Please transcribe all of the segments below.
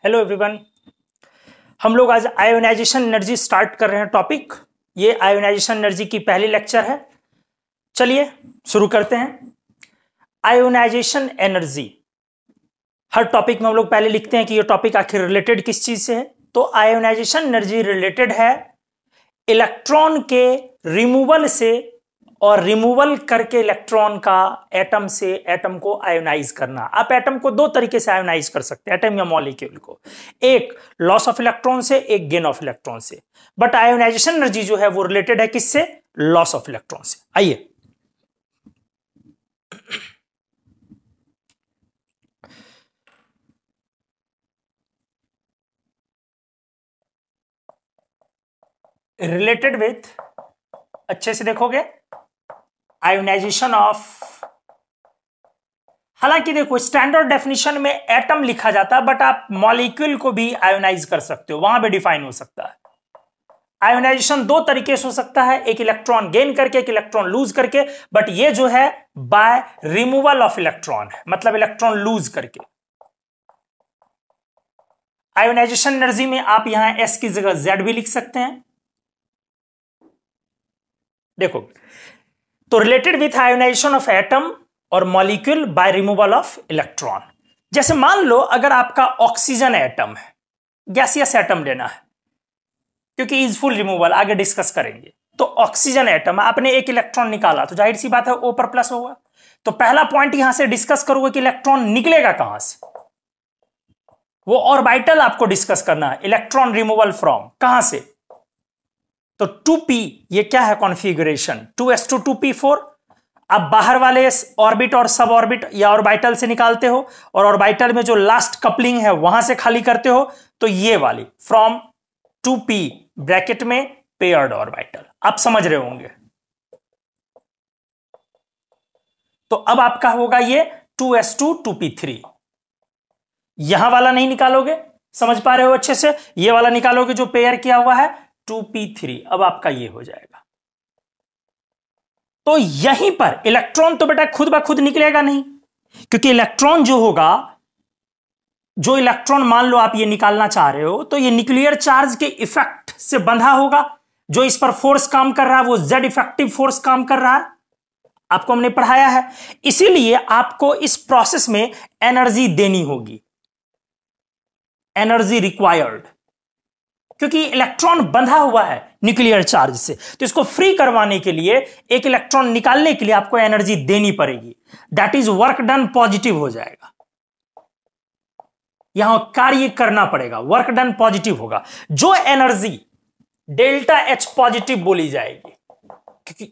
Hello everyone. हम लोग आज आयोनाइजेशन एनर्जी स्टार्ट कर रहे हैं टॉपिक। ये आयोनाइजेशन एनर्जी की पहली लेक्चर है। चलिए शुरू करते हैं। आयोनाइजेशन एनर्जी, हर टॉपिक में हम लोग पहले लिखते हैं कि ये टॉपिक आखिर रिलेटेड किस चीज से है। तो आयोनाइजेशन एनर्जी रिलेटेड है इलेक्ट्रॉन के रिमूवल से और रिमूवल करके इलेक्ट्रॉन का एटम से एटम को आयोनाइज करना। आप एटम को दो तरीके से आयोनाइज कर सकते हैं, एटम या मॉलिक्यूल को, एक लॉस ऑफ इलेक्ट्रॉन से, एक गेन ऑफ इलेक्ट्रॉन से। बट आयोनाइजेशन एनर्जी जो है वो रिलेटेड है किससे? लॉस ऑफ इलेक्ट्रॉन से। आइए रिलेटेड विथ, अच्छे से देखोगे, आयोनाइजेशन ऑफ। हालांकि देखो स्टैंडर्ड डेफिनेशन में एटम लिखा जाता है, बट आप मॉलिक्यूल को भी आयोनाइज कर सकते हो, वहां भी डिफाइन हो सकता है। आयोनाइजेशन दो तरीके से हो सकता है, एक इलेक्ट्रॉन गेन करके, एक इलेक्ट्रॉन लूज करके। बट ये जो है बाय रिमूवल ऑफ इलेक्ट्रॉन है, मतलब इलेक्ट्रॉन लूज करके। आयोनाइजेशन एनर्जी में आप यहां एस की जगह जेड भी लिख सकते हैं। देखो, तो related with ionization of atom और molecule by removal of electron. जैसे मान लो अगर आपका ऑक्सीजन एटम है, गैसियस एटम लेना है क्योंकि इज फुल रिमूवल, आगे डिस्कस करेंगे। तो ऑक्सीजन एटम, आपने एक इलेक्ट्रॉन निकाला तो जाहिर सी बात है ओ पर प्लस होगा। तो पहला पॉइंट यहां से डिस्कस करोगे कि इलेक्ट्रॉन निकलेगा कहां से, वो ऑर्बिटल आपको डिस्कस करना है। इलेक्ट्रॉन रिमूवल फ्रॉम कहां से? तो 2p, ये क्या है कॉन्फ़िगरेशन? 2s2 2p4। आप बाहर वाले ऑर्बिट और सब ऑर्बिट या ऑर्बिटल से निकालते हो, और ऑर्बिटल में जो लास्ट कपलिंग है वहां से खाली करते हो। तो ये वाली फ्रॉम 2p ब्रैकेट में पेयर्ड ऑर्बिटल, आप समझ रहे होंगे। तो अब आपका होगा ये 2s2 2p3। यहां वाला नहीं निकालोगे, समझ पा रहे हो अच्छे से? ये वाला निकालोगे जो पेयर किया हुआ है 2p3। अब आपका ये हो जाएगा। तो यहीं पर इलेक्ट्रॉन तो बेटा खुद ब खुद निकलेगा नहीं, क्योंकि इलेक्ट्रॉन जो होगा, जो इलेक्ट्रॉन मान लो आप ये निकालना चाह रहे हो, तो ये न्यूक्लियर चार्ज के इफेक्ट से बंधा होगा। जो इस पर फोर्स काम कर रहा है वो जेड इफेक्टिव फोर्स काम कर रहा है, आपको हमने पढ़ाया है। इसीलिए आपको इस प्रोसेस में एनर्जी देनी होगी, एनर्जी रिक्वायर्ड, क्योंकि इलेक्ट्रॉन बंधा हुआ है न्यूक्लियर चार्ज से। तो इसको फ्री करवाने के लिए, एक इलेक्ट्रॉन निकालने के लिए आपको एनर्जी देनी पड़ेगी। That is work done positive हो जाएगा, यहां कार्य करना पड़ेगा, वर्क डन पॉजिटिव होगा। जो एनर्जी डेल्टा एच पॉजिटिव बोली जाएगी, क्योंकि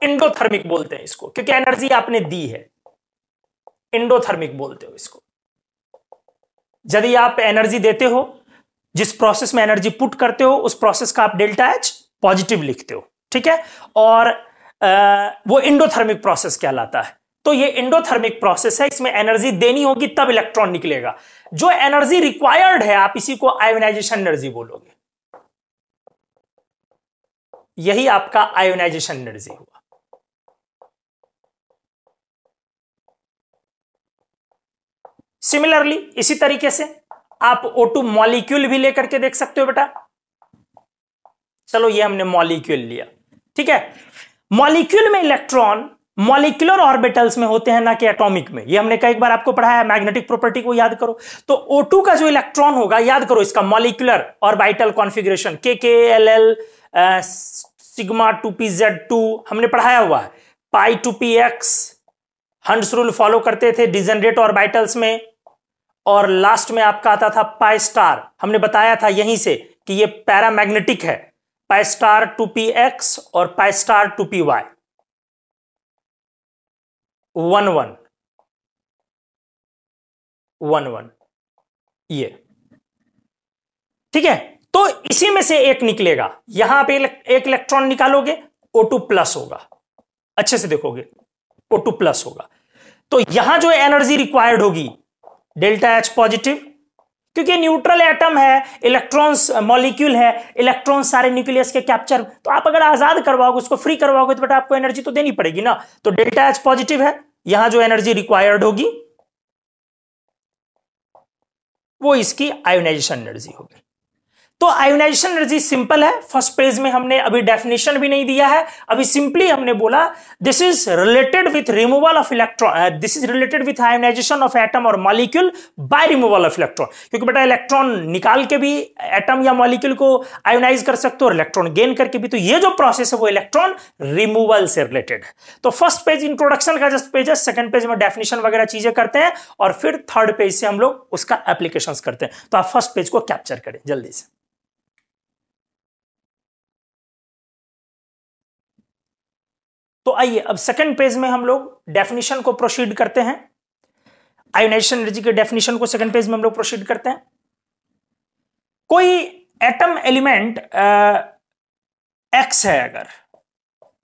इंडोथर्मिक बोलते हैं इसको, क्योंकि एनर्जी आपने दी है, इंडोथर्मिक बोलते हो इसको। यदि आप एनर्जी देते हो, जिस प्रोसेस में एनर्जी पुट करते हो, उस प्रोसेस का आप डेल्टा एच पॉजिटिव लिखते हो, ठीक है। और वो इंडोथर्मिक प्रोसेस कहलाता है। तो ये इंडोथर्मिक प्रोसेस है, इसमें एनर्जी देनी होगी तब इलेक्ट्रॉन निकलेगा। जो एनर्जी रिक्वायर्ड है, आप इसी को आयोनाइजेशन एनर्जी बोलोगे। यही आपका आयोनाइजेशन एनर्जी हुआ। सिमिलरली इसी तरीके से आप O2 मॉलिक्यूल भी लेकर के देख सकते हो बेटा। चलो ये हमने मॉलिक्यूल लिया, ठीक है। मॉलिक्यूल में इलेक्ट्रॉन मॉलिक्यूलर ऑर्बिटल्स में होते हैं, ना कि एटॉमिक में। ये हमने कई बार आपको पढ़ाया है, मैग्नेटिक प्रॉपर्टी को याद करो। तो O2 का जो इलेक्ट्रॉन होगा, याद करो इसका molecular orbital configuration KKLL sigma 2pz2 हमने पढ़ाया हुआ है। पाई 2px, हंड्स रूल फॉलो करते थे डिजेनरेट ऑर्बिटल्स में। और लास्ट में आपका आता था पाई स्टार, हमने बताया था यहीं से कि ये पैरामैग्नेटिक है। पाई स्टार 2px और पाई स्टार 2py 1 1 1 1, ये ठीक है। तो इसी में से एक निकलेगा, यहां पे एक इलेक्ट्रॉन निकालोगे, O2 प्लस होगा। अच्छे से देखोगे, O2 प्लस होगा। तो यहां जो एनर्जी रिक्वायर्ड होगी डेल्टा एच पॉजिटिव, क्योंकि न्यूट्रल एटम है, इलेक्ट्रॉन्स मॉलिक्यूल है, इलेक्ट्रॉन सारे न्यूक्लियस के कैप्चर। तो आप अगर आजाद करवाओगे, उसको फ्री करवाओगे, तो बेटा आपको एनर्जी तो देनी पड़ेगी ना। तो डेल्टा एच पॉजिटिव है, यहां जो एनर्जी रिक्वायर्ड होगी वो इसकी आयोनाइजेशन एनर्जी होगी। तो आयोनाइजेशन एनर्जी सिंपल है। फर्स्ट पेज में हमने अभी डेफिनेशन भी नहीं दिया है, अभी सिंपली हमने बोला this is related with removal of electron, this is related with ionization of atom और molecule by removal of electron. क्योंकि बेटा इलेक्ट्रॉन निकाल के भी एटम या मॉलिक्यूल को आयोनाइज कर सकते हो और इलेक्ट्रॉन गेन करके भी। तो ये जो प्रोसेस है वो इलेक्ट्रॉन रिमूवल से रिलेटेड है। तो फर्स्ट पेज इंट्रोडक्शन का जस्ट पेज है, सेकंड पेज में डेफिनेशन वगैरह चीजें करते हैं और फिर थर्ड पेज से हम लोग उसका एप्लीकेशंस करते हैं। तो आप फर्स्ट पेज को कैप्चर करें जल्दी से। तो आइए अब सेकंड पेज में हम लोग डेफिनेशन को प्रोसीड करते हैं। आयोनाइजेशन एनर्जी के डेफिनेशन को सेकंड पेज में हम लोग प्रोसीड करते हैं। कोई एटम एलिमेंट एक्स है अगर,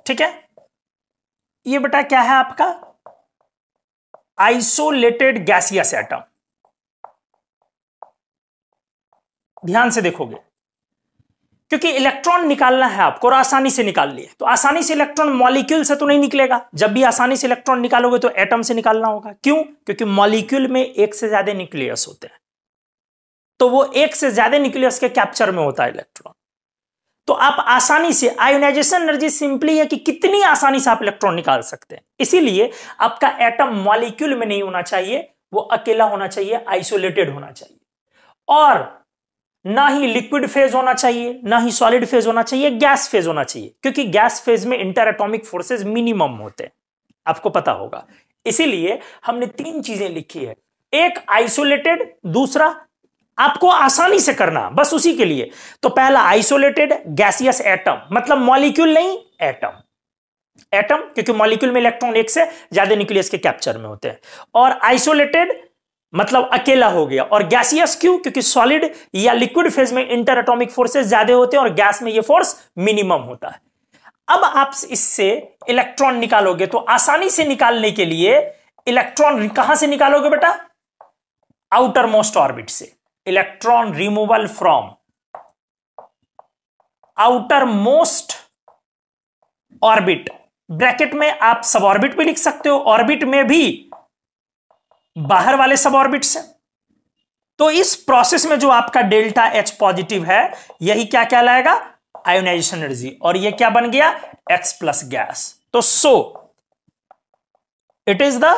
ठीक है, ये बेटा क्या है आपका आइसोलेटेड गैसियस एटम। ध्यान से देखोगे क्योंकि इलेक्ट्रॉन निकालना है आपको और आसानी से निकाल लिए, तो आसानी से इलेक्ट्रॉन मॉलिक्यूल से तो नहीं निकलेगा। जब भी आसानी से इलेक्ट्रॉन निकालोगे तो एटम से निकालना होगा। क्यों? क्योंकि मॉलिक्यूल में एक से ज्यादा न्यूक्लियस होते हैं, तो वो एक से ज्यादा न्यूक्लियस के कैप्चर में होता है इलेक्ट्रॉन। तो आप आसानी से, आयोनाइजेशन एनर्जी सिंपली है कि कितनी आसानी से आप इलेक्ट्रॉन निकाल सकते हैं। इसीलिए आपका एटम मॉलिक्यूल में नहीं होना चाहिए, वो अकेला होना चाहिए, आइसोलेटेड होना चाहिए। और ना ही लिक्विड फेज होना चाहिए, ना ही सॉलिड फेज होना चाहिए, गैस फेज होना चाहिए। क्योंकि गैस फेज में इंटर एटॉमिक फोर्सेस मिनिमम होते हैं, आपको पता होगा। इसीलिए हमने तीन चीजें लिखी है, एक आइसोलेटेड, दूसरा आपको आसानी से करना बस उसी के लिए। तो पहला आइसोलेटेड गैसियस एटम, मतलब मॉलिक्यूल नहीं एटम, एटम क्योंकि मॉलिक्यूल में इलेक्ट्रॉन एक से ज्यादा न्यूक्लियस के कैप्चर में होते हैं। और आइसोलेटेड मतलब अकेला हो गया। और गैसियस क्यों? क्योंकि सॉलिड या लिक्विड फेज में इंटर एटॉमिक फोर्सेस ज्यादा होते हैं और गैस में ये फोर्स मिनिमम होता है। अब आप इससे इलेक्ट्रॉन निकालोगे तो आसानी से निकालने के लिए इलेक्ट्रॉन कहां से निकालोगे बेटा? आउटर मोस्ट ऑर्बिट से। Electron removal from outer most orbit, bracket में आप सब ऑर्बिट भी लिख सकते हो, ऑर्बिट में भी बाहर वाले सब ऑर्बिट से। तो इस प्रोसेस में जो आपका डेल्टा एच पॉजिटिव है, यही क्या कहलाएगा? Ionization energy. और ये क्या बन गया? X plus gas. तो सो इट इज द,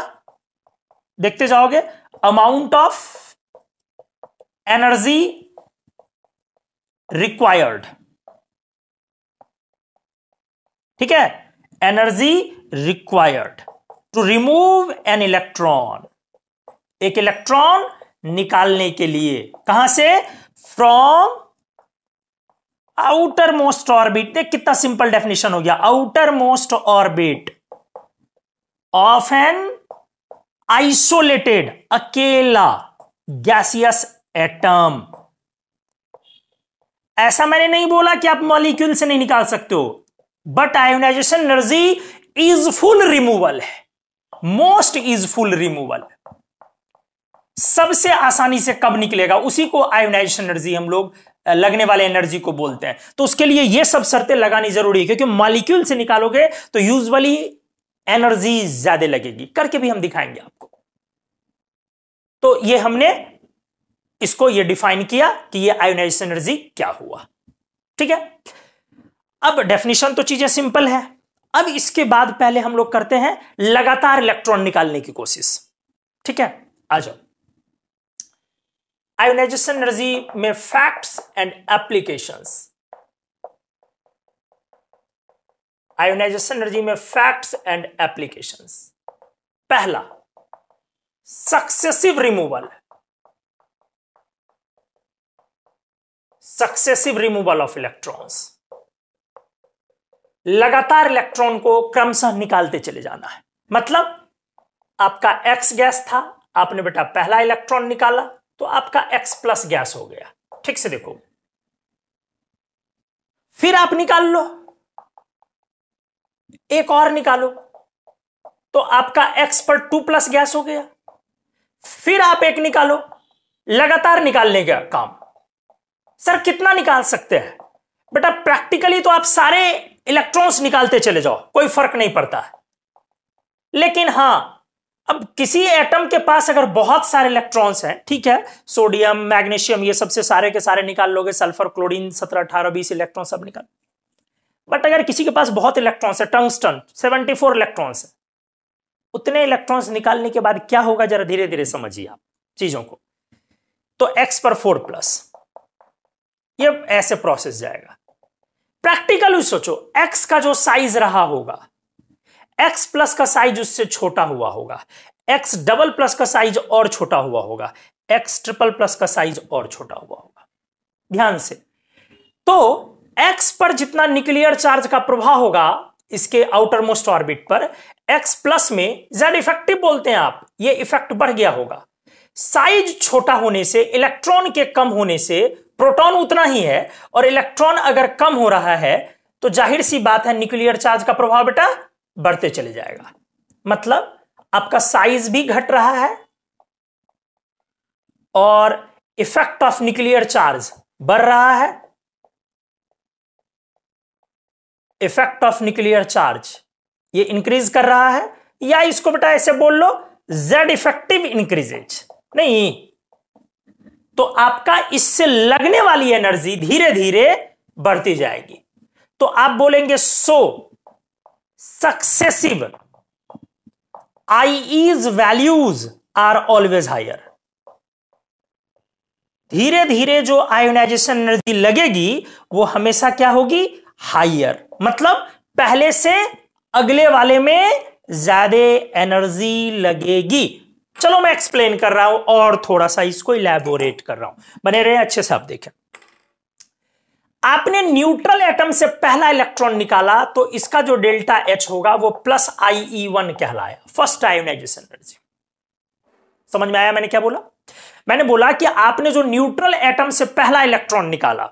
देखते जाओगे, अमाउंट ऑफ एनर्जी रिक्वायर्ड, ठीक है, energy required to remove an electron, एक इलेक्ट्रॉन निकालने के लिए। कहां से? From outer most orbit. देख कितना सिंपल डेफिनेशन हो गया, outer most orbit of an isolated, अकेला गैसियस एटम। ऐसा मैंने नहीं बोला कि आप मॉलिक्यूल से नहीं निकाल सकते हो, but ionization energy is full removal है, मोस्ट इज फुल रिमूवल। सबसे आसानी से कब निकलेगा, उसी को आयोनाइजेशन एनर्जी हम लोग, लगने वाले एनर्जी को बोलते हैं। तो उसके लिए ये सब शर्तें लगानी जरूरी है, क्योंकि मॉलिक्यूल से निकालोगे तो यूजुअली एनर्जी ज्यादा लगेगी, करके भी हम दिखाएंगे आपको। तो ये हमने इसको ये डिफाइन किया कि ये आयोनाइजेशन एनर्जी क्या हुआ, ठीक है। अब डेफिनेशन तो चीजें सिंपल है। अब इसके बाद पहले हम लोग करते हैं लगातार इलेक्ट्रॉन निकालने की कोशिश, ठीक है। आ जाओ, आयोनाइजेशन एनर्जी में facts and applications. Ionization energy में फैक्ट्स एंड एप्लीकेशंस। पहला, successive removal, successive removal of electrons. लगातार इलेक्ट्रॉन को क्रमशः निकालते चले जाना है। मतलब आपका एक्स गैस था, आपने बेटा पहला इलेक्ट्रॉन निकाला तो आपका एक्स प्लस गैस हो गया। ठीक से देखो, फिर आप निकाल लो, एक और निकालो तो आपका एक्स पर 2 प्लस गैस हो गया। फिर आप एक निकालो, लगातार निकालने का काम। सर कितना निकाल सकते हैं बेटा? प्रैक्टिकली तो आप सारे इलेक्ट्रॉन्स निकालते चले जाओ, कोई फर्क नहीं पड़ता है। लेकिन हां, अब किसी एटम के पास अगर बहुत सारे इलेक्ट्रॉन्स हैं, ठीक है, सोडियम मैग्नीशियम ये सबसे सारे के सारे निकाल लोगे, सल्फर क्लोरीन 17 18 20 इलेक्ट्रॉन सब निकाल। बट अगर किसी के पास बहुत इलेक्ट्रॉन्स है, टंगस्टन 74 इलेक्ट्रॉन्स है, उतने इलेक्ट्रॉन्स निकालने के बाद क्या होगा जरा धीरे धीरे समझिए आप चीजों को। तो x पर 4+, ये ऐसे प्रोसेस जाएगा। प्रैक्टिकली सोचो, x का जो साइज रहा होगा, x प्लस का साइज उससे छोटा हुआ होगा, x डबल प्लस का साइज और छोटा हुआ होगा, x ट्रिपल प्लस का साइज और छोटा हुआ होगा। ध्यान से, तो x पर जितना न्यूक्लियर चार्ज का प्रभाव होगा इसके आउटर मोस्ट ऑर्बिट पर, x प्लस में z इफेक्टिव बोलते हैं आप, ये इफेक्ट बढ़ गया होगा। साइज छोटा होने से, इलेक्ट्रॉन के कम होने से, प्रोटॉन उतना ही है, और इलेक्ट्रॉन अगर कम हो रहा है तो जाहिर सी बात है न्यूक्लियर चार्ज का प्रभाव बेटा बढ़ते चले जाएगा। मतलब आपका साइज भी घट रहा है और इफेक्ट ऑफ न्यूक्लियर चार्ज बढ़ रहा है। इफेक्ट ऑफ न्यूक्लियर चार्ज ये इंक्रीज कर रहा है, या इसको बेटा ऐसे बोल लो, Z इफेक्टिव इंक्रीजेज नहीं, तो आपका इससे लगने वाली एनर्जी धीरे धीरे बढ़ती जाएगी। तो आप बोलेंगे so successive IE's values are always higher. धीरे धीरे जो आयोनाइजेशन एनर्जी लगेगी वो हमेशा क्या होगी, हायर। मतलब पहले से अगले वाले में ज्यादा एनर्जी लगेगी। चलो मैं एक्सप्लेन कर रहा हूं और थोड़ा सा इसको इलैबोरेट कर रहा हूं, बने रहे अच्छे से। आप देखें, आपने न्यूट्रल एटम से पहला इलेक्ट्रॉन निकाला तो इसका जो डेल्टा H होगा वो प्लस IE1 कहलाया, फर्स्ट आयोनाइजेशन एनर्जी। समझ में आया मैंने क्या बोला? मैंने बोला कि आपने जो न्यूट्रल एटम से पहला इलेक्ट्रॉन निकाला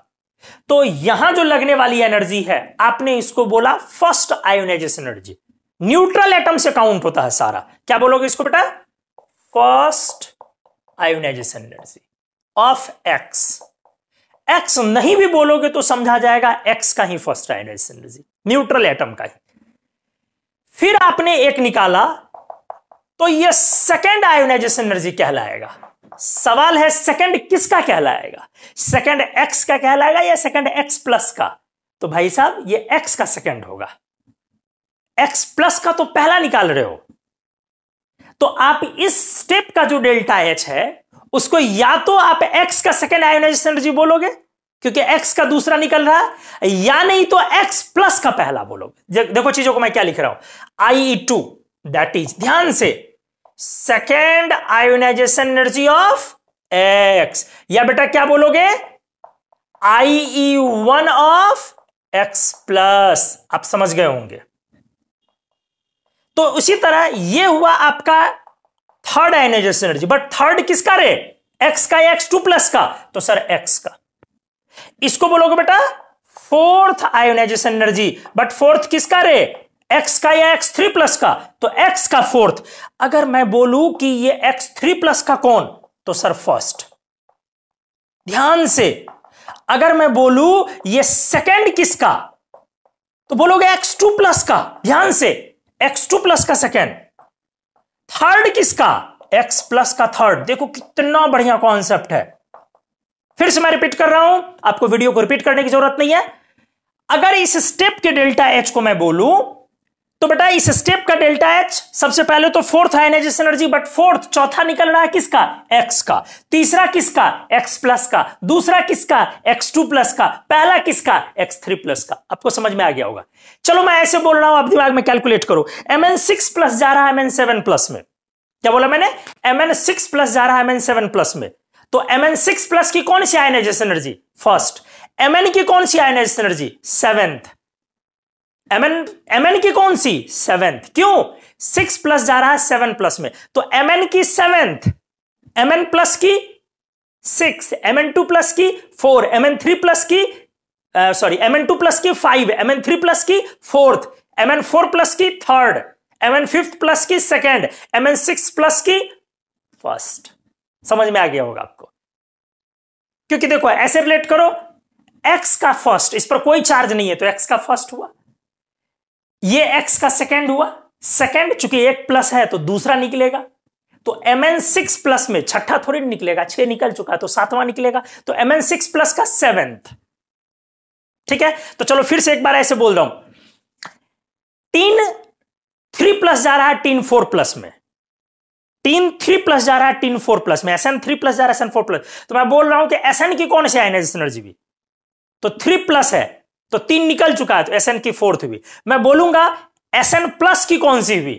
तो यहां जो लगने वाली एनर्जी है आपने इसको बोला first ionization energy. Neutral atom से काउंट होता है सारा, क्या बोलोगे इसको बेटा? First ionization energy of X। X नहीं भी बोलोगे तो समझा जाएगा X का ही first ionization energy, neutral atom का ही। फिर आपने एक निकाला तो यह सेकेंड आयोनाइजेशन एनर्जी कहलाएगा। सवाल है सेकंड किसका कहलाएगा? सेकंड X का कहलाएगा या सेकंड X प्लस का? तो भाई साहब ये X का सेकंड होगा, X प्लस का तो पहला निकाल रहे हो। तो आप इस स्टेप का जो डेल्टा H है उसको या तो आप X का सेकंड आयोनाइजेशन एनर्जी बोलोगे क्योंकि X का दूसरा निकल रहा है, या नहीं तो X प्लस का पहला बोलोगे। देखो चीजों को मैं क्या लिख रहा हूं, IE2 दैट इज, ध्यान से, second ionization energy of X, या बेटा क्या बोलोगे, IE1 ऑफ X प्लस। आप समझ गए होंगे। तो उसी तरह ये हुआ आपका third ionization energy, but third किसका रे? X का या X2 प्लस का? तो सर X का। इसको बोलोगे बेटा fourth ionization energy, but fourth किसका रे? X का या X3 प्लस का? तो X का फोर्थ। अगर मैं बोलूं कि ये X3 प्लस का कौन? तो सर फर्स्ट। ध्यान से, अगर मैं बोलूं ये सेकंड किसका? तो बोलोगे X2 प्लस का। ध्यान से, X2 प्लस का सेकंड। थर्ड किसका? X प्लस का थर्ड। देखो कितना बढ़िया कॉन्सेप्ट है। फिर से मैं रिपीट कर रहा हूं, आपको वीडियो को रिपीट करने की जरूरत नहीं है। अगर इस स्टेप के डेल्टा H को मैं बोलूं तो बेटा इस स्टेप का डेल्टा H सबसे पहले तो fourth ionization energy, but fourth चौथा निकल रहा है किसका? X का। तीसरा किसका? X प्लस का। दूसरा किसका? X2 प्लस का। पहला किसका? X3 प्लस का। आपको समझ में आ गया होगा। चलो मैं ऐसे बोल रहा हूं, आप दिमाग में कैलकुलेट करो। Mn6 प्लस जा रहा है Mn7 प्लस में। क्या बोला मैंने? Mn6 प्लस जा रहा है Mn7 प्लस में। तो Mn6 प्लस की कौन सी आयोनाइजेशन एनर्जी? फर्स्ट। Mn की कौन सी आयोनाइजेशन एनर्जी? सेवेंथ। Mn की कौन सी? सेवेंथ। क्यों? 6 प्लस जा रहा है 7 प्लस में, तो Mn की सेवेंथ, Mn प्लस की 6, Mn2 प्लस की 4, Mn3 प्लस की Mn2 प्लस की 5, Mn3 प्लस की 4th, Mn4 प्लस की 3rd, Mn5 प्लस की 2nd, Mn6 प्लस की 1st। समझ में आ गया होगा आपको। क्योंकि देखो ऐसे रिलेट करो, X का फर्स्ट, इस पर कोई चार्ज नहीं है तो X का फर्स्ट हुआ, ये X का सेकंड हुआ, सेकेंड, चूंकि एक प्लस है तो दूसरा निकलेगा, तो Mn6 प्लस में छठा थोड़ी निकलेगा, 6 निकल चुका तो 7वां निकलेगा, तो Mn6 प्लस का 7th। ठीक है, तो चलो फिर से एक बार ऐसे बोल रहा हूं, टीन 3 प्लस जा रहा है टीन 4 प्लस में, टीन 3 प्लस जा रहा है टीन 4 प्लस में, Sn3 प्लस जा रहा है Sn4 प्लस। तो मैं बोल रहा हूं कि Sn की कौन सी आयनाइजेशन एनर्जी भी, तो 3 प्लस है तो 3 निकल चुका है, तो Sn की 4th भी। मैं बोलूंगा Sn प्लस की कौन सी भी,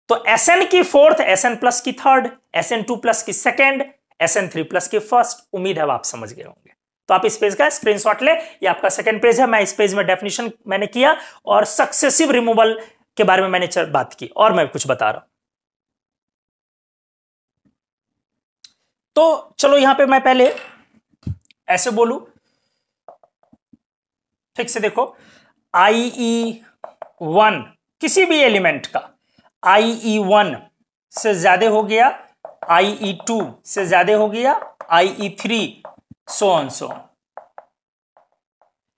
तो Sn की 4th, Sn प्लस की 3rd, Sn2 प्लस की 2nd, Sn3 प्लस की 1st। उम्मीद है आप समझ गए होंगे। तो आप इस पेज का स्क्रीनशॉट ले, ये आपका सेकंड पेज है। मैं इस पेज में डेफिनेशन मैंने किया और सक्सेसिव रिमूवल के बारे में मैंने बात की, और मैं कुछ बता रहा हूं। तो चलो यहां पे मैं पहले ऐसे बोलूं, ठीक से देखो, IE1 किसी भी एलिमेंट का IE1 से ज्यादा हो गया, IE2 से ज्यादा हो गया, IE3 so on so on.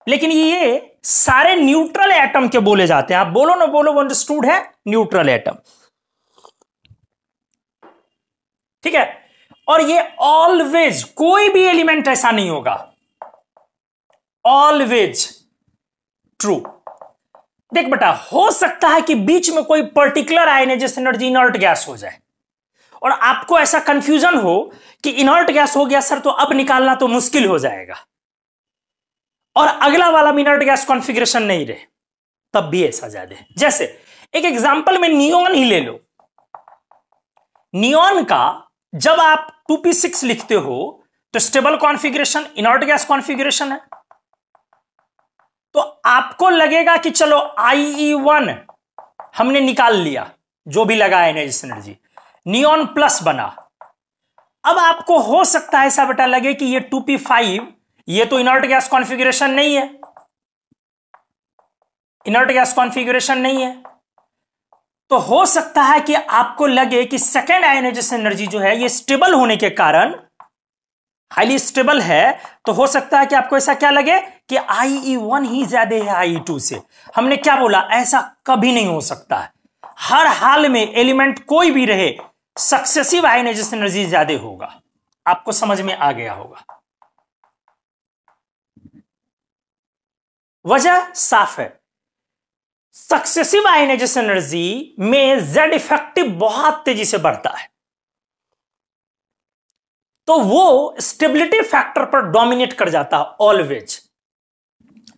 लेकिन ये सारे न्यूट्रल एटम के बोले जाते हैं। आप बोलो ना बोलो, वो अंडरस्टूड है, न्यूट्रल एटम। ठीक है, और ये ऑलवेज, कोई भी एलिमेंट ऐसा नहीं होगा, ऑलवेज ट्रू। देख बेटा, हो सकता है कि बीच में कोई particular ionization energy inert gas हो जाए और आपको ऐसा कंफ्यूजन हो कि इनर्ट गैस हो गया सर, तो अब निकालना तो मुश्किल हो जाएगा, और अगला वाला इनर्ट गैस कॉन्फ़िगरेशन नहीं रहे, तब भी ऐसा ज्यादा। जैसे एक एग्जांपल में नियॉन ही ले लो। नियॉन का जब आप 2p6 लिखते हो तो stable configuration inert gas configuration है, तो आपको लगेगा कि चलो IE1 हमने निकाल लिया, जो भी लगा आयनाइजेशन एनर्जी, नियॉन प्लस बना। अब आपको हो सकता है ऐसा बेटा लगे कि ये 2p5 ये तो इनर्ट गैस कॉन्फ़िगरेशन नहीं है, इनर्ट गैस कॉन्फ़िगरेशन नहीं है। तो हो सकता है कि आपको लगे कि सेकेंड आयनाइजेशन एनर्जी जो है ये स्टेबल होने के कारण, हाईली स्टेबल है, तो हो सकता है कि आपको ऐसा क्या लगे कि IE1 ही ज्यादा है IE2 से। हमने क्या बोला, ऐसा कभी नहीं हो सकता है। हर हाल में एलिमेंट कोई भी रहे, सक्सेसिव आयनाइजेशन एनर्जी ज्यादा होगा। आपको समझ में आ गया होगा। वजह साफ है, सक्सेसिव आयनाइजेशन एनर्जी में Z इफेक्टिव बहुत तेजी से बढ़ता है, तो वो स्टेबिलिटी फैक्टर पर डोमिनेट कर जाता है ऑलवेज,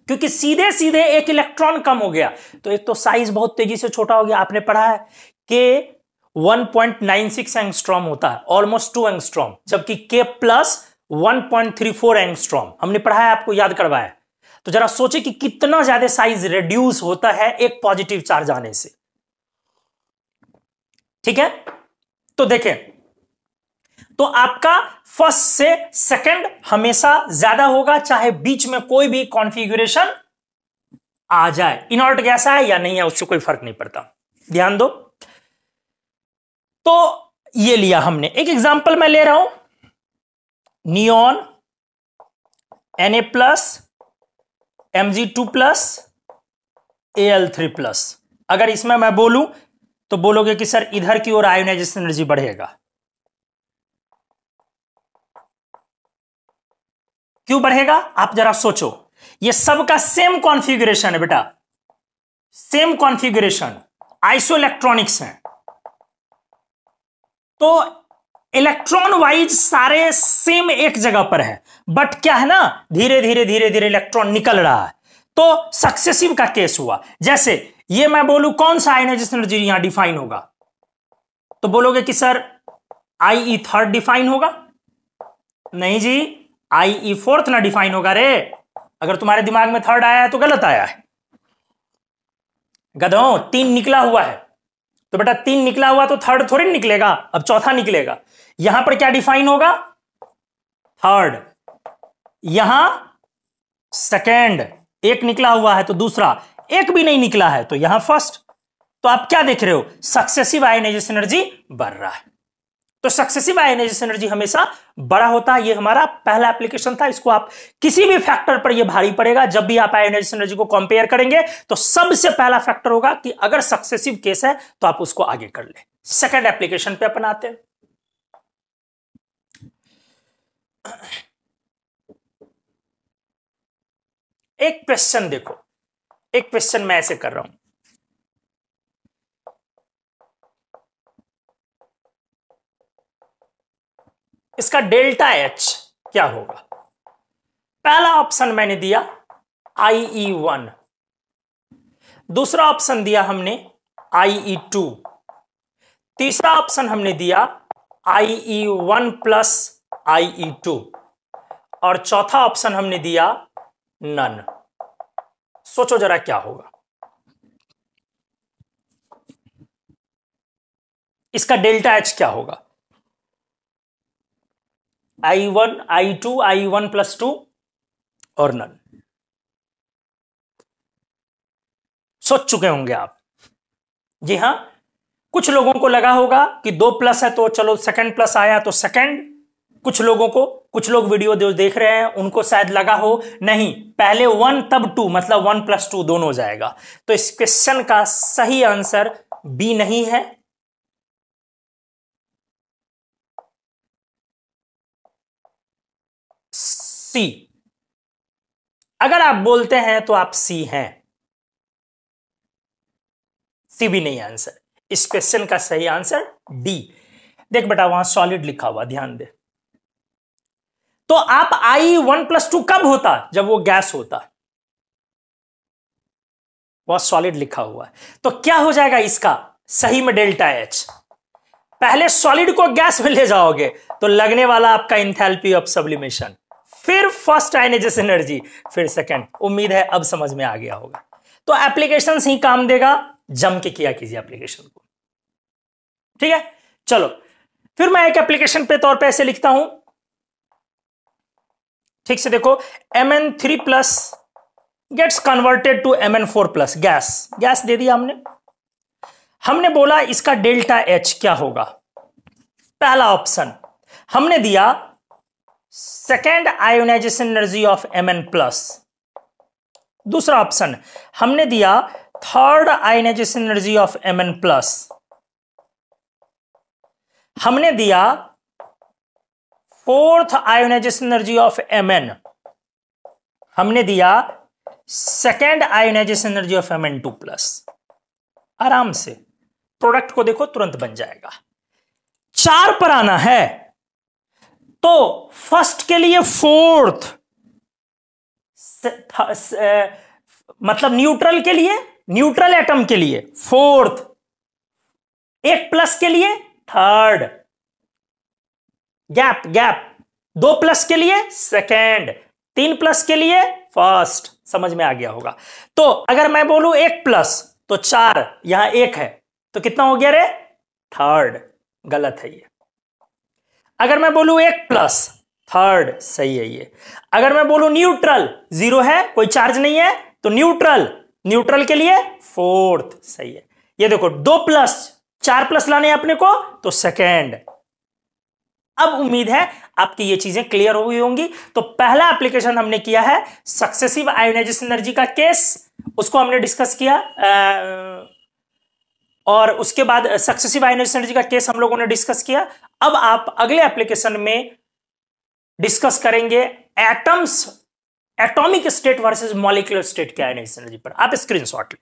क्योंकि सीधे सीधे एक इलेक्ट्रॉन कम हो गया तो एक तो साइज बहुत तेजी से छोटा हो गया। आपने पढ़ा है कि 1.96 एंगस्ट्रॉम होता है, ऑलमोस्ट 2 एंगस्ट्रॉम, जबकि K प्लस 1.34 एंगस्ट्रॉम हमने पढ़ा है, आपको याद करवाया। तो जरा सोचे कि कितना ज्यादा साइज रिड्यूस होता है एक पॉजिटिव चार्ज आने से। ठीक है, तो देखें, तो आपका फर्स्ट से सेकंड हमेशा ज्यादा होगा, चाहे बीच में कोई भी कॉन्फ़िगरेशन आ जाए, इनर्ट गैस है या नहीं है उससे कोई फर्क नहीं पड़ता। ध्यान दो। तो ये लिया हमने, एक एग्जांपल मैं ले रहा हूं, नियॉन Na+, Mg2+, Al3+। अगर इसमें मैं बोलूं तो बोलोगे कि सर इधर की ओर आयोनाइजेशन एनर्जी बढ़ेगा। क्यों बढ़ेगा, आप जरा सोचो। ये सबका सेम कॉन्फ़िगरेशन है बेटा, सेम कॉन्फ़िगरेशन, आइसोइलेक्ट्रॉनिक्स है, तो इलेक्ट्रॉन वाइज सारे सेम एक जगह पर है, बट क्या है ना, धीरे धीरे धीरे धीरे इलेक्ट्रॉन निकल रहा है, तो सक्सेसिव का केस हुआ। जैसे ये मैं बोलूं कौन सा आयनाइजेशन एनर्जी यहां डिफाइन होगा, तो बोलोगे कि सर IE3 डिफाइन होगा। नहीं जी, IE4 ना डिफाइन होगा रे। अगर तुम्हारे दिमाग में 3rd आया है तो गलत आया है गधों। 3 निकला हुआ है तो बेटा 3 निकला हुआ तो 3rd थोड़ी निकलेगा, अब चौथा निकलेगा। यहां पर क्या डिफाइन होगा, 3rd, यहां 2nd, एक निकला हुआ है तो दूसरा, एक भी नहीं निकला है तो यहां 1st। तो आप क्या देख रहे हो, सक्सेसिव आयनाइजेशन एनर्जी बढ़ रहा है। तो सक्सेसिव आयोनाइजेशन एनर्जी हमेशा बड़ा होता है। ये हमारा पहला एप्लीकेशन था। इसको आप किसी भी फैक्टर पर ये भारी पड़ेगा। जब भी आप आयोनाइजेशन एनर्जी को कंपेयर करेंगे तो सबसे पहला फैक्टर होगा कि अगर सक्सेसिव केस है तो आप उसको आगे कर ले। सेकंड एप्लीकेशन पे अपन आते हैं। एक क्वेश्चन देखो, एक क्वेश्चन मैं ऐसे कर रहा हूं। इसका डेल्टा एच क्या होगा? पहला ऑप्शन मैंने दिया IE1, दूसरा ऑप्शन दिया हमने IE2, तीसरा ऑप्शन हमने दिया IE1 प्लस IE2 और चौथा ऑप्शन हमने दिया नन। सोचो जरा क्या होगा। इसका डेल्टा एच क्या होगा? I1, I2, I1 प्लस 2 और नन। सोच चुके होंगे आप। जी हां, कुछ लोगों को लगा होगा कि 2 प्लस है तो चलो सेकंड प्लस आया तो सेकंड। कुछ लोगों को, कुछ लोग वीडियो देख रहे हैं उनको शायद लगा हो नहीं पहले 1 तब 2, मतलब 1 प्लस 2 दोनों हो जाएगा। तो इस क्वेश्चन का सही आंसर बी नहीं है, सी। अगर आप बोलते हैं तो आप सी हैं, सी भी नहीं आंसर। इस क्वेश्चन का सही आंसर डी। देख बेटा वहां सॉलिड लिखा हुआ, ध्यान दे। तो आप I1 प्लस 2 कब होता? जब वो गैस होता। वह सॉलिड लिखा हुआ है। तो क्या हो जाएगा इसका सही में डेल्टा एच? पहले सॉलिड को गैस में ले जाओगे तो लगने वाला आपका इंथैल्पी ऑफ सब्लिमेशन, फिर फर्स्ट आयनाइजेशन एनर्जी, फिर सेकंड। उम्मीद है अब समझ में आ गया होगा। तो एप्लीकेशन ही काम देगा, जम के किया कीजिए एप्लीकेशन को। ठीक है, चलो फिर मैं एक एप्लीकेशन पे तौर पे ऐसे लिखता हूं। ठीक से देखो, Mn3 plus gets converted to Mn4 plus. Gas दे दिया हमने बोला इसका डेल्टा एच क्या होगा? पहला ऑप्शन हमने दिया second ionization energy of Mn plus, दूसरा ऑप्शन हमने दिया third ionization energy of Mn plus, हमने दिया fourth ionization energy of Mn, हमने दिया second ionization energy of Mn2 plus. आराम से प्रोडक्ट को देखो, तुरंत बन जाएगा। 4 पर आना है तो फर्स्ट के लिए फोर्थ, मतलब न्यूट्रल के लिए, न्यूट्रल एटम के लिए फोर्थ, 1 प्लस के लिए थर्ड, गैप 2 प्लस के लिए सेकेंड, 3 प्लस के लिए फर्स्ट। समझ में आ गया होगा। तो अगर मैं बोलूं 1 प्लस तो 4, यहां 1 है तो कितना हो गया रे? थर्ड। गलत है ये। अगर मैं बोलूं 1 प्लस थर्ड, सही है ये। अगर मैं बोलूं न्यूट्रल, 0 है, कोई चार्ज नहीं है, तो न्यूट्रल के लिए फोर्थ, सही है। ये देखो 2 प्लस, 4 प्लस लाने अपने को तो सेकेंड। अब उम्मीद है आपकी ये चीजें क्लियर हो गई होंगी। तो पहला एप्लीकेशन हमने किया है सक्सेसिव आयोनाइजेशन एनर्जी का केस, उसको हमने डिस्कस किया। और उसके बाद सक्सेसिव आयोनाइजेशन एनर्जी का केस हम लोगों ने डिस्कस किया। अब आप अगले एप्लीकेशन में डिस्कस करेंगे atoms, atomic state versus molecular state के आयोनाइजेशन एनर्जी पर। आप स्क्रीनशॉट लें।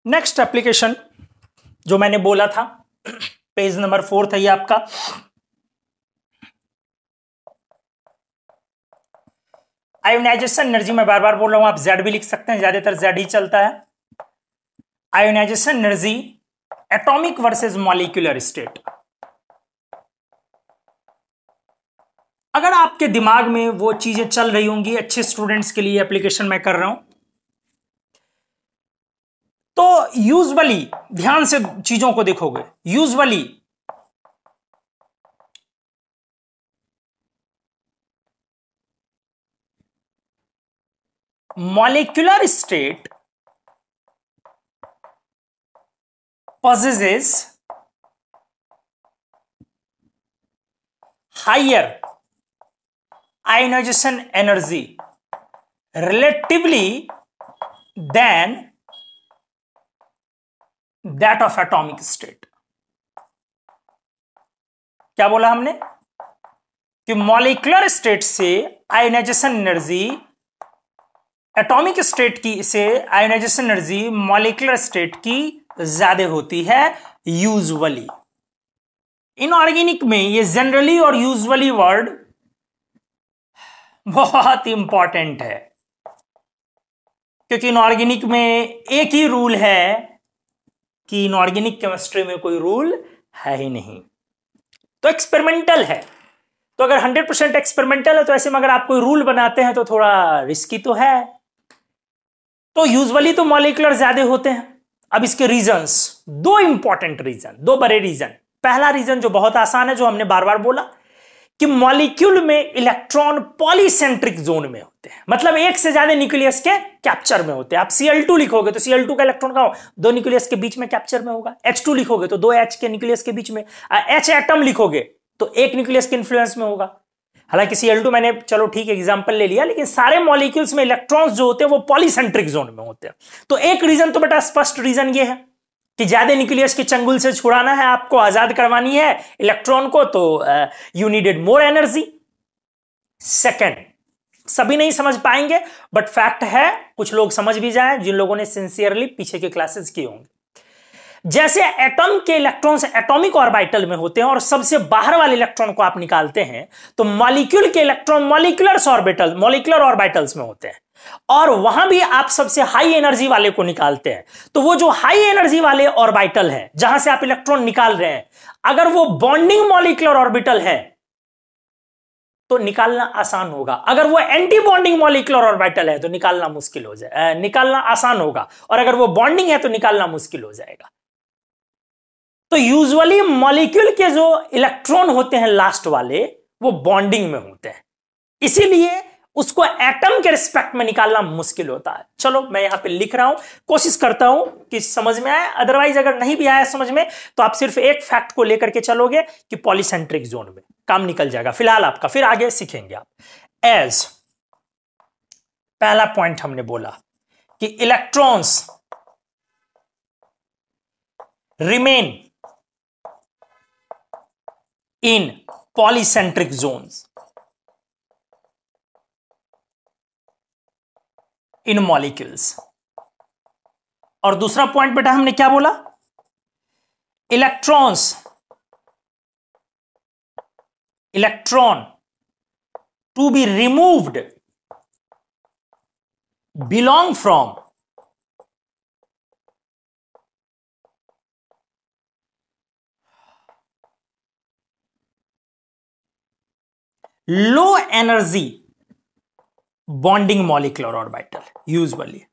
नेक्स्ट एप्लीकेशन जो मैंने बोला था, पेज नंबर 4 था ये आपका। आयोनाइजेशन एनर्जी मैं बार बार बोल रहा हूं, आप जेड भी लिख सकते हैं, ज्यादातर जेड ही चलता है। Ionization energy atomic versus molecular state. अगर आपके दिमाग में वो चीजें चल रही होंगी, अच्छे स्टूडेंट्स के लिए एप्लीकेशन मैं कर रहा हूं, तो यूजुअली ध्यान से चीजों को देखोगे, usually molecular state possesses higher ionization energy relatively than that of atomic state। क्या बोला हमने कि मॉलिक्यूलर स्टेट से आयोनाइजेशन एनर्जी एटॉमिक स्टेट की से आयोनाइजेशन एनर्जी मॉलिक्यूलर स्टेट की ज्यादा होती है यूजुअली। इनऑर्गेनिक में ये जनरली और यूजुअली वर्ड बहुत इंपॉर्टेंट है, क्योंकि इनऑर्गेनिक में एक ही रूल है कि इनऑर्गेनिक केमिस्ट्री में कोई रूल है ही नहीं, तो एक्सपेरिमेंटल है। तो अगर 100% एक्सपेरिमेंटल है तो ऐसे में अगर आप कोई रूल बनाते हैं तो थोड़ा रिस्की तो है। तो यूजुअली तो मॉलिक्यूलर ज्यादा होते हैं। अब इसके रीजंस, दो इंपॉर्टेंट रीजन, दो बड़े रीजन। पहला रीजन जो बहुत आसान है, जो हमने बार बार बोला कि मॉलिक्यूल में इलेक्ट्रॉन पॉलीसेंट्रिक जोन में होते हैं, मतलब एक से ज्यादा न्यूक्लियस के कैप्चर में होते हैं। आप Cl2 लिखोगे तो Cl2 का इलेक्ट्रॉन का दो न्यूक्लियस के बीच में कैप्चर में होगा। H2 लिखोगे तो दो H के न्यूक्लियस के बीच में। H एटम लिखोगे तो एक न्यूक्लियस के इन्फ्लुएंस में होगा। हालांकि Cl2 मैंने चलो ठीक है एग्जांपल ले लिया, लेकिन सारे मॉलिक्यूल्स में इलेक्ट्रॉन्स जो होते हैं वो पॉलीसेंट्रिक जोन में होते हैं। तो एक रीजन तो बेटा स्पष्ट रीजन ये है कि ज्यादा न्यूक्लियस के चंगुल से छुड़ाना है आपको, आजाद करवानी है इलेक्ट्रॉन को, तो you needed more energy. Second, सभी नहीं समझ पाएंगे बट फैक्ट है, कुछ लोग समझ भी जाएं जिन लोगों ने सिंसियरली पीछे के क्लासेस किए होंगे। जैसे एटम के इलेक्ट्रॉन्स एटॉमिक ऑर्बिटल में होते हैं और सबसे बाहर वाले इलेक्ट्रॉन को आप निकालते हैं, तो मॉलिक्यूल के इलेक्ट्रॉन मॉलिक्यूलर ऑर्बिटल्स में होते हैं, और वहां भी आप सबसे हाई एनर्जी वाले को निकालते हैं। तो वो जो हाई एनर्जी वाले ऑर्बिटल है जहां से आप इलेक्ट्रॉन निकाल रहे हैं, अगर वो बॉन्डिंग मॉलिक्यूलर ऑर्बिटल है तो निकालना आसान होगा। अगर वो एंटी बॉन्डिंग मॉलिक्यूलर ऑर्बिटल है तो निकालना मुश्किल हो जाए, निकालना आसान होगा, और अगर वो बॉन्डिंग है तो निकालना मुश्किल हो जाएगा। तो यूजुअली मॉलिक्यूल के जो इलेक्ट्रॉन होते हैं लास्ट वाले, वो बॉन्डिंग में होते हैं, इसीलिए उसको एटम के रिस्पेक्ट में निकालना मुश्किल होता है। चलो मैं यहां पे लिख रहा हूं, कोशिश करता हूं कि समझ में आए, अदरवाइज अगर नहीं भी आया समझ में तो आप सिर्फ एक फैक्ट को लेकर के चलोगे कि पॉलीसेंट्रिक जोन में, काम निकल जाएगा फिलहाल आपका, फिर आगे सीखेंगे आप। एज पहला पॉइंट हमने बोला कि electrons remain in polycentric zones in molecules. और दूसरा पॉइंट बेटा हमने क्या बोला, electron to be removed belong from low energy bonding molecular orbital usually.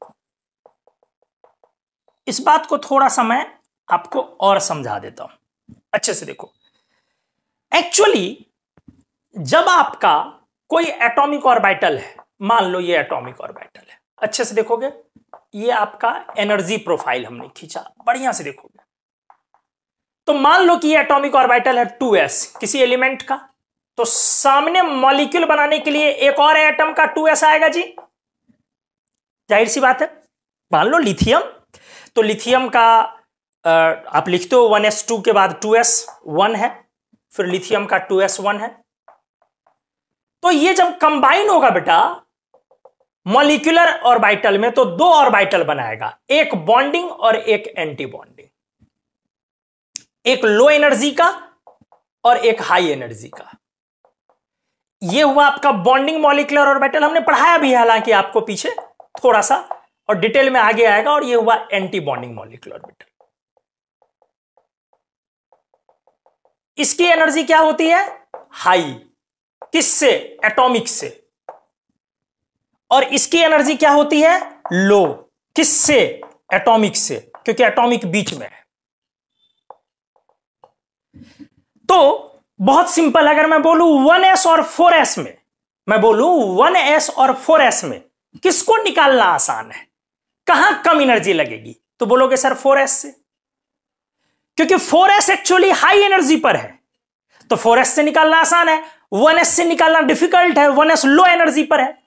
इस बात को थोड़ा सा मैं आपको और समझा देता हूं, अच्छे से देखो। एक्चुअली जब आपका कोई एटॉमिक ऑर्बिटल है, मान लो ये एटॉमिक ऑर्बिटल है, अच्छे से देखोगे ये आपका एनर्जी प्रोफाइल हमने खींचा, बढ़िया से देखोगे तो मान लो कि ये एटॉमिक ऑर्बिटल है 2s किसी एलिमेंट का, तो सामने मॉलिक्यूल बनाने के लिए एक और एटम का 2s आएगा जी, जाहिर सी बात है। मान लो लिथियम, तो लिथियम का आप लिखते हो 1s2 के बाद 2s1 है, फिर लिथियम का 2s1 है। तो ये जब कंबाइन होगा बेटा मॉलिक्यूलर ऑर्बिटल में, तो दो ऑर्बिटल बनाएगा, एक बॉन्डिंग और एक एंटी बॉन्डिंग, एक लो एनर्जी का और एक हाई एनर्जी का। ये हुआ आपका बॉन्डिंग मॉलिक्यूलर ऑर्बिटल, हमने पढ़ाया भी है हालांकि आपको पीछे थोड़ा सा, और डिटेल में आगे आएगा। और ये हुआ एंटी बॉन्डिंग मॉलिक्यूलर ऑर्बिटल। इसकी एनर्जी क्या होती है, हाई, किससे, एटॉमिक से, और इसकी एनर्जी क्या होती है, लो, किससे, एटॉमिक से, क्योंकि एटॉमिक बीच में है। तो बहुत सिंपल, अगर मैं बोलूं 1s और 4s में, मैं बोलूं 1s और 4s में किसको निकालना आसान है, कहां कम एनर्जी लगेगी, तो बोलोगे सर 4s से। क्योंकि 4s एक्चुअली हाई एनर्जी पर है, तो 4s से निकालना आसान है, 1s से निकालना डिफिकल्ट है, 1s लो एनर्जी पर है।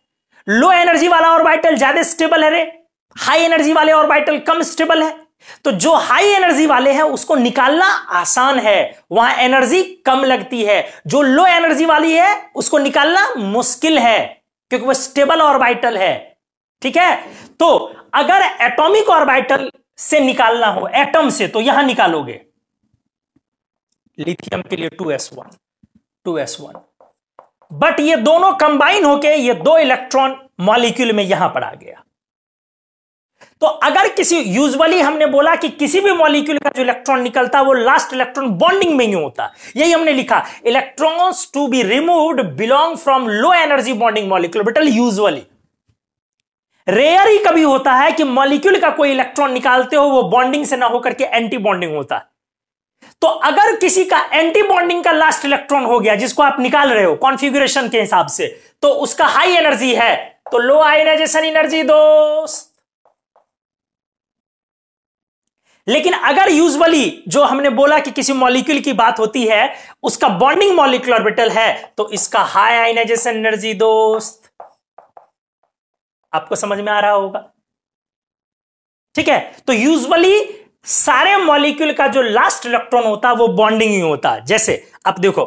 लो एनर्जी वाला ऑर्बिटल ज्यादा स्टेबल है रे, हाई एनर्जी वाले ऑर्बिटल कम स्टेबल है। तो जो हाई एनर्जी वाले हैं उसको निकालना आसान है, वहां एनर्जी कम लगती है। जो लो एनर्जी वाली है उसको निकालना मुश्किल है, क्योंकि वो स्टेबल ऑर्बिटल है। ठीक है, तो अगर एटॉमिक ऑर्बिटल से निकालना हो, एटम से, तो यहां निकालोगे लिथियम के लिए 2s1, बट ये दोनों कंबाइन होके ये 2 इलेक्ट्रॉन मॉलिक्यूल में यहां पर आ गया। तो अगर किसी, यूजुअली हमने बोला कि किसी भी मॉलिक्यूल का जो इलेक्ट्रॉन निकलता है वो लास्ट इलेक्ट्रॉन बॉन्डिंग में ही होता, यही हमने लिखा, electrons to be removed belong from low energy bonding molecule. बेटा यूजुअली, रेयर ही कभी होता है कि मॉलिक्यूल का कोई इलेक्ट्रॉन निकालते हो वो बॉन्डिंग से ना होकर के एंटी बॉन्डिंग होता है। तो अगर किसी का एंटी बॉन्डिंग का लास्ट इलेक्ट्रॉन हो गया जिसको आप निकाल रहे हो कॉन्फ़िगरेशन के हिसाब से, तो उसका हाई एनर्जी है, तो लो आयनाइजेशन एनर्जी दोस्त। लेकिन अगर यूजुअली जो हमने बोला कि किसी मॉलिक्यूल की बात होती है उसका बॉन्डिंग मॉलिक्यूल ऑर्बिटल है, तो इसका हाई आयनाइजेशन एनर्जी दोस्त। आपको समझ में आ रहा होगा? ठीक है, तो यूजुअली सारे मॉलिक्यूल का जो लास्ट इलेक्ट्रॉन होता है वो बॉन्डिंग ही होता है। जैसे आप देखो,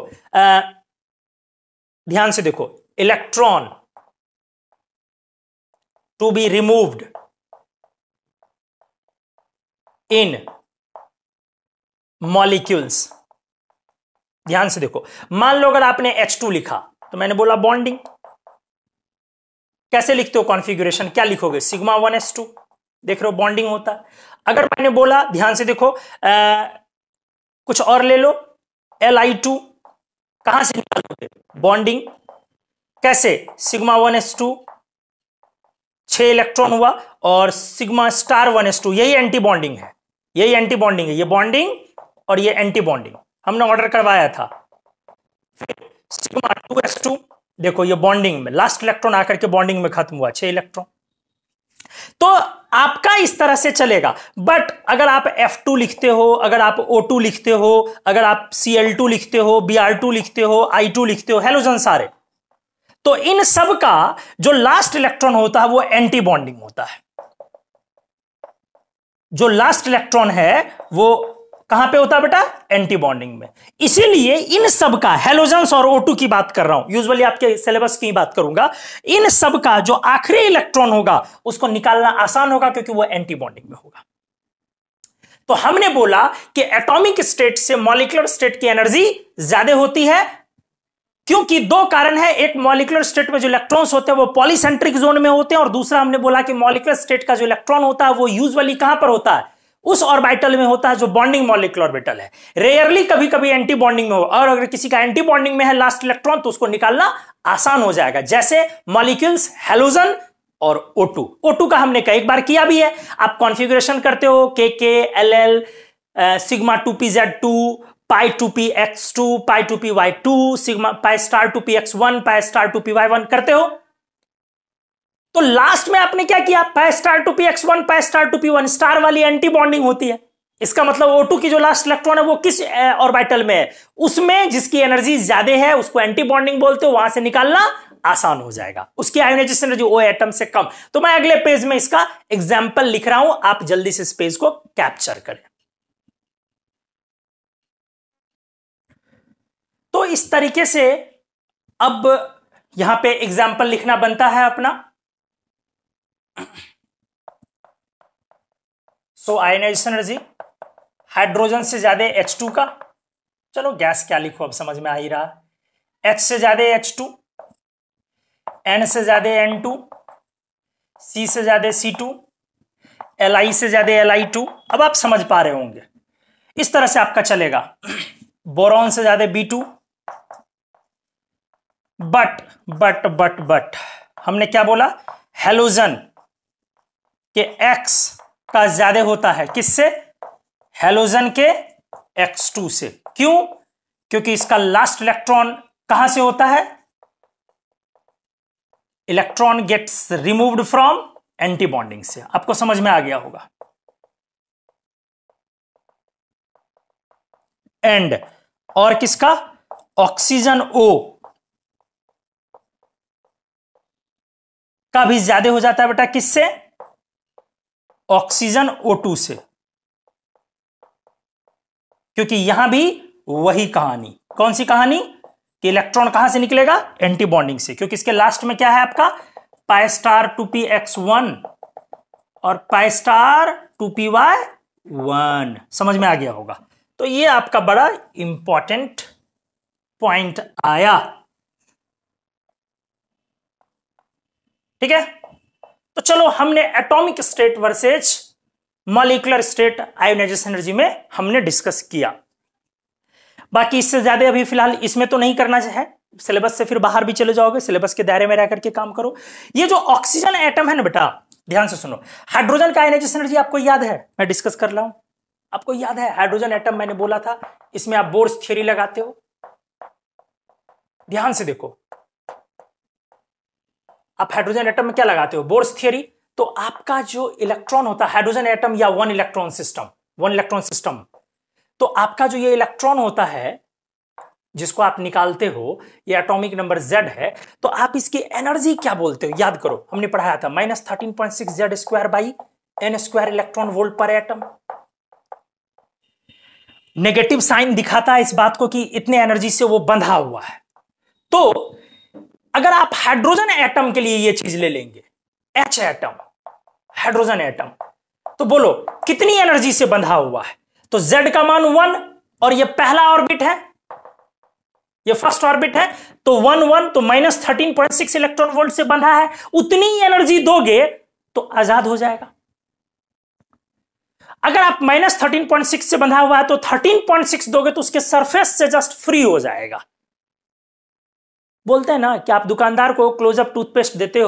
ध्यान से देखो, electron to be removed in molecules. ध्यान से देखो, मान लो अगर आपने H2 लिखा तो मैंने बोला बॉन्डिंग। कैसे लिखते हो कॉन्फ़िगरेशन, क्या लिखोगे, सिग्मा 1s2, देख रहे हो बॉन्डिंग होता है। अगर मैंने बोला, ध्यान से देखो, कुछ और ले लो, Li2, कहां से निकालोगे, बॉन्डिंग। कैसे, सिग्मा 1s2, 6 इलेक्ट्रॉन हुआ, और सिग्मा स्टार 1s2, यही एंटी बॉन्डिंग है, यही एंटी बॉन्डिंग है, ये बॉन्डिंग और ये एंटी बॉन्डिंग हमने ऑर्डर करवाया था। फिर सिग्मा 2s2, देखो ये बॉन्डिंग में लास्ट इलेक्ट्रॉन आकर के बॉन्डिंग में खत्म हुआ, 6 इलेक्ट्रॉन। तो आपका इस तरह से चलेगा। बट अगर आप F2 लिखते हो, अगर आप O2 लिखते हो, अगर आप Cl2 लिखते हो, Br2 लिखते हो, I2 लिखते हो, हैलोजन सारे, तो इन सब का जो लास्ट इलेक्ट्रॉन होता है वो एंटी बॉन्डिंग होता है। जो लास्ट इलेक्ट्रॉन है वो कहां पे होता है बेटा, एंटी बॉन्डिंग में। इसीलिए इन सब का, हैलोजन्स और O2 की बात कर रहा हूं, यूजुअली आपके सिलेबस की बात करूंगा, इन सब का जो आखिरी इलेक्ट्रॉन होगा उसको निकालना आसान होगा क्योंकि वो एंटी बॉन्डिंग में होगा। तो हमने बोला कि एटॉमिक स्टेट से मॉलिक्यूलर स्टेट की एनर्जी ज्यादा होती है, क्योंकि 2 कारण है। एक, मॉलिक्यूलर स्टेट में जो इलेक्ट्रॉन्स होते हैं वो पॉलीसेंट्रिक जोन में होते हैं, और दूसरा हमने बोला कि मॉलिक्यूलर स्टेट का जो इलेक्ट्रॉन होता है वो यूजुअली कहां पर होता है, उस ऑर्बिटल में होता है जो बॉन्डिंग मॉलिक्यूलर ऑर्बिटल है। रेयरली कभी कभी एंटी बॉन्डिंग में हो, और अगर किसी का एंटी बॉन्डिंग में है लास्ट इलेक्ट्रॉन तो उसको निकालना आसान हो जाएगा। जैसे मॉलिक्यूल्स हैलोजन और O2 का हमने कई बार किया भी है। आप कॉन्फ़िगरेशन करते हो KK, LL, सिग्मा 2pz2, पाई 2px2, पाई 2py2, sigma pi star 2px1, pi star 2py1 करते हो। तो लास्ट में आपने क्या किया, pi star 2px1, pi star 2p1, star वाली एंटी बॉन्डिंग होती है। इसका मतलब O2 की जो लास्ट इलेक्ट्रॉन है वो किस ऑर्बिटल में है, उसमें जिसकी एनर्जी ज्यादा है उसको एंटी बॉन्डिंग बोलते हो, वहां से निकालना आसान हो जाएगा, उसकी आयोनाइजेशन एनर्जी O एटम से कम। तो मैं अगले पेज में इसका एग्जाम्पल लिख रहा हूं, आप जल्दी से इस पेज को कैप्चर करें। तो इस तरीके से अब यहां पे एग्जाम्पल लिखना बनता है अपना। सो आयनाइजेशन एनर्जी हाइड्रोजन से ज्यादा H2 का, चलो गैस क्या लिखो अब समझ में आ ही रहा, H से ज्यादा H2, N से ज्यादा N2, C से ज्यादा C2, Li से ज्यादा Li2। अब आप समझ पा रहे होंगे, इस तरह से आपका चलेगा। बोरॉन से ज्यादा B2, बट हमने क्या बोला, हैलोजन के X का ज्यादा होता है, किससे, हैलोजन के X2 से। क्यों, क्योंकि इसका लास्ट इलेक्ट्रॉन कहां से होता है, electron gets removed from anti bonding से। आपको समझ में आ गया होगा। एंड और किसका, ऑक्सीजन O का भी ज्यादा हो जाता है बेटा, किससे, ऑक्सीजन O2 से, क्योंकि यहां भी वही कहानी, कौन सी कहानी, कि इलेक्ट्रॉन कहां से निकलेगा, एंटी बॉन्डिंग से, क्योंकि इसके लास्ट में क्या है आपका, पाई स्टार 2px1 और पाई स्टार 2py1। समझ में आ गया होगा। तो ये आपका बड़ा इंपॉर्टेंट पॉइंट आया। ठीक है, तो चलो हमने atomic state versus molecular state ionization energy में हमने डिस्कस किया। बाकी इससे ज्यादा अभी फिलहाल इसमें तो नहीं करना है, सिलेबस से फिर बाहर भी चले जाओगे, सिलेबस के दायरे में रह करके काम करो। ये जो ऑक्सीजन एटम है ना बेटा, ध्यान से सुनो, हाइड्रोजन का आयोनाइजेशन एनर्जी आपको याद है, मैं डिस्कस कर रहा हूं, आपको याद है हाइड्रोजन एटम मैंने बोला था, इसमें आप बोर्स थ्योरी लगाते हो। ध्यान से देखो, आप हाइड्रोजन एटम में क्या लगाते हो, बोर्स थ्योरी। तो आपका जो इलेक्ट्रॉन होता है हाइड्रोजन एटम या वन इलेक्ट्रॉन सिस्टम, तो आपका जो ये इलेक्ट्रॉन होता है जिसको आप निकालते हो, ये एटॉमिक नंबर Z है, तो आप इसकी एनर्जी क्या बोलते हो, याद करो, हमने पढ़ाया था -13.6 Z² इलेक्ट्रॉन वोल्ट पर एटम। नेगेटिव साइन दिखाता है इस बात को कि इतने एनर्जी से वो बंधा हुआ है। तो अगर आप हाइड्रोजन एटम के लिए ये चीज ले लेंगे, H एटम, हाइड्रोजन एटम, तो बोलो कितनी एनर्जी से बंधा हुआ है, तो Z का मान 1 और ये पहला ऑर्बिट है, ये फर्स्ट ऑर्बिट है, तो 1 1 तो -13.6 इलेक्ट्रॉन वोल्ट से बंधा है, उतनी एनर्जी दोगे तो आजाद हो जाएगा। अगर आप -13.6 से बंधा हुआ है तो 13.6 दोगे तो उसके सरफेस से जस्ट फ्री हो जाएगा। बोलते हैं ना कि आप दुकानदार को क्लोजअप टूथपेस्ट लेते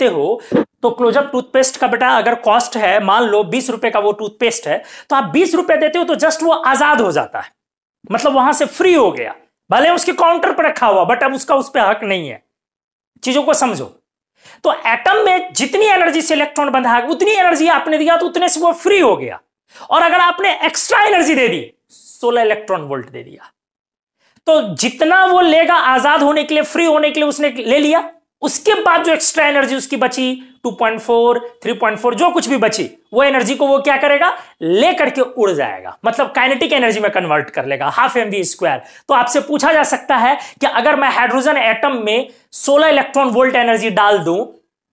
हो, तो क्लोजअप टूथपेस्ट का बेटा अगर कॉस्ट है, मान लो 20 रुपए का वो टूथपेस्ट है, तो आप 20 रुपए देते हो तो जस्ट वो आजाद हो जाता है, मतलब वहां से फ्री हो गया, भले उसके काउंटर पर रखा हुआ, बट अब उसका उस पर हक नहीं है। चीजों को समझो। तो एटम में जितनी एनर्जी से इलेक्ट्रॉन बंधा है, उतनी एनर्जी आपने दिया तो उतने से वो फ्री हो गया, और अगर आपने एक्स्ट्रा एनर्जी दे दी, 16 इलेक्ट्रॉन वोल्ट दे दिया, तो जितना वो लेगा आजाद होने के लिए, फ्री होने के लिए उसने ले लिया, उसके बाद जो एक्स्ट्रा एनर्जी उसकी बची 2.4 3.4 जो कुछ भी बची, वो एनर्जी को वो क्या करेगा, लेकर के उड़ जाएगा, मतलब काइनेटिक एनर्जी में कन्वर्ट कर लेगा, ½ mv²। तो आपसे पूछा जा सकता है कि अगर मैं हाइड्रोजन एटम में 16 इलेक्ट्रॉन वोल्ट एनर्जी डाल दूं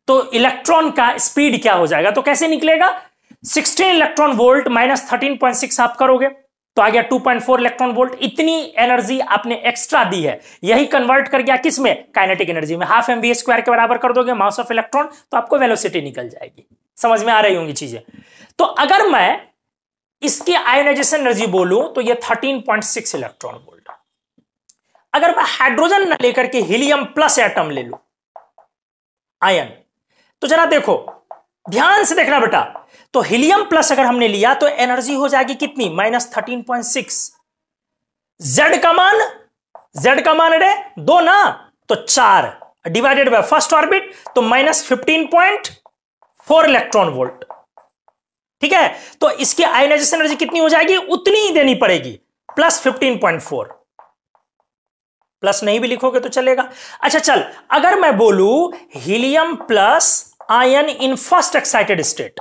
तो इलेक्ट्रॉन का स्पीड क्या हो जाएगा, तो कैसे निकलेगा, 16 इलेक्ट्रॉन वोल्ट -13.6 आप करोगे तो आ गया 2.4 इलेक्ट्रॉन वोल्ट। इतनी एनर्जी आपने एक्स्ट्रा दी है, यही कन्वर्ट कर गया किस में, काइनेटिक एनर्जी में। ½ mv² के बराबर कर दोगे मास ऑफ इलेक्ट्रॉन, तो आपको वेलोसिटी निकल जाएगी। समझ में आ रही होंगी चीजें। तो अगर मैं इसकी आयोनाइजेशन एनर्जी बोलूं तो ये 13.6 इलेक्ट्रॉन वोल्ट। अगर मैं हाइड्रोजन न लेकर के हीलियम प्लस एटम ले लूं, आयन, तो जरा देखो, ध्यान से देखना बेटा, तो हीलियम प्लस अगर हमने लिया तो एनर्जी हो जाएगी कितनी, -13.6। Z का मान अरे 2 ना, तो 4 डिवाइडेड बाय फर्स्ट ऑर्बिट, तो -15.4 इलेक्ट्रॉन वोल्ट। ठीक है, तो इसकी आयोनाइजेशन एनर्जी कितनी हो जाएगी, उतनी ही देनी पड़ेगी, +15.4। प्लस नहीं भी लिखोगे तो चलेगा। अच्छा चल, अगर मैं बोलूं helium plus ion in first excited state,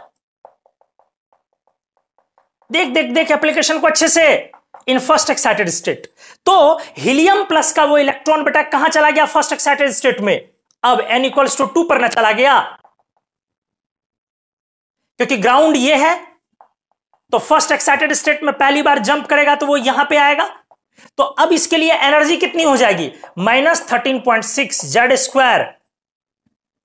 देख एप्लीकेशन को अच्छे से, इन फर्स्ट एक्साइटेड स्टेट, तो हीलियम प्लस का वो इलेक्ट्रॉन बेटा कहां चला गया, फर्स्ट एक्साइटेड स्टेट में। अब n = 2 पर ना चला गया, क्योंकि ग्राउंड ये है, तो फर्स्ट एक्साइटेड स्टेट में पहली बार जंप करेगा तो वो यहां पे आएगा। तो अब इसके लिए एनर्जी कितनी हो जाएगी, -13.6 Z²।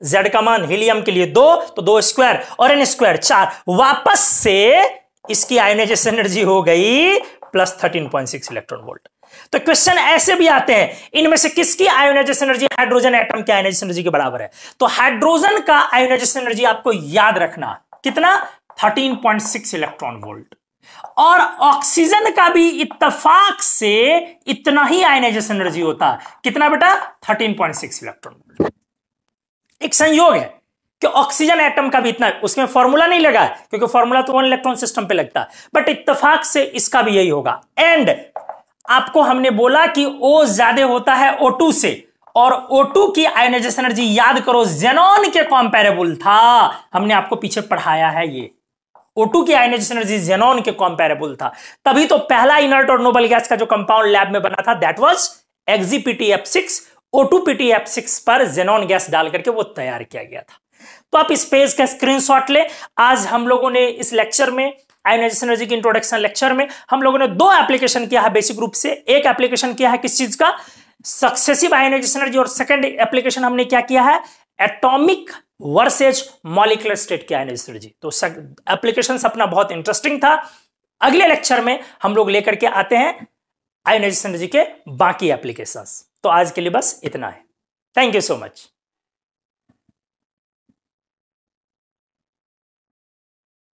Z का मान हीलियम के लिए 2, तो 2² और n² 4, वापस से इसकी आयोनाइजेशन एनर्जी हो गई +13.6 इलेक्ट्रॉन वोल्ट। तो क्वेश्चन ऐसे भी आते हैं, इनमें से किसकी आयोनाइजेशन एनर्जी हाइड्रोजन एटम की आयोनाइजेशन एनर्जी के बराबर है। तो हाइड्रोजन का आयोनाइजेशन एनर्जी आपको याद रखना कितना, 13.6 इलेक्ट्रॉन वोल्ट, और ऑक्सीजन का भी इत्तेफाक से इतना ही आयोनाइजेशन एनर्जी होता है, कितना बेटा, 13.6 इलेक्ट्रॉन वोल्ट। एक संयोग है कि ऑक्सीजन एटम का भी इतना, उसमें फॉर्मूला नहीं लगा है क्योंकि फॉर्मूला तो 1 इलेक्ट्रॉन सिस्टम पे लगता है, बट इत्तेफाक से इसका भी यही होगा। एंड आपको हमने बोला कि O ज्यादा होता है O2 से, और O2 की आयोनाइजेशन एनर्जी याद करो जेनॉन के कंपैरेबल था, हमने आपको पीछे पढ़ाया है ये। O2 की आयोनाइजेशन एनर्जी जेनॉन के कंपैरेबल था, तभी तो पहला इनर्ट और नोबल गैस का जो कंपाउंड लैब में बना था दैट वाज XgPtF6, O2PtF6 पर जेनॉन गैस डाल करके वो तैयार किया गया था। तो आप इस पेज का स्क्रीनशॉट ले। आज हम लोगों ने इस लेक्चर में, आयोनाइजेशन एनर्जी की इंट्रोडक्शन लेक्चर में, हम लोगों ने 2 एप्लीकेशन किया है बेसिक रूप से। एक एप्लीकेशन किया है किस चीज का, सक्सेसिव आयोनाइजेशन एनर्जी, और सेकंड एप्लीकेशन हमने क्या किया है, एटॉमिक वर्सेज मॉलिक्यूलर स्टेट की आयोनाइजेशन एनर्जी। तो एप्लीकेशन अपना बहुत इंटरेस्टिंग था। अगले लेक्चर में हम लोग लेकर के आते हैं आयोनाइजेशन एनर्जी के बाकी एप्लीकेशंस। तो आज के लिए बस इतना है। Thank you so much.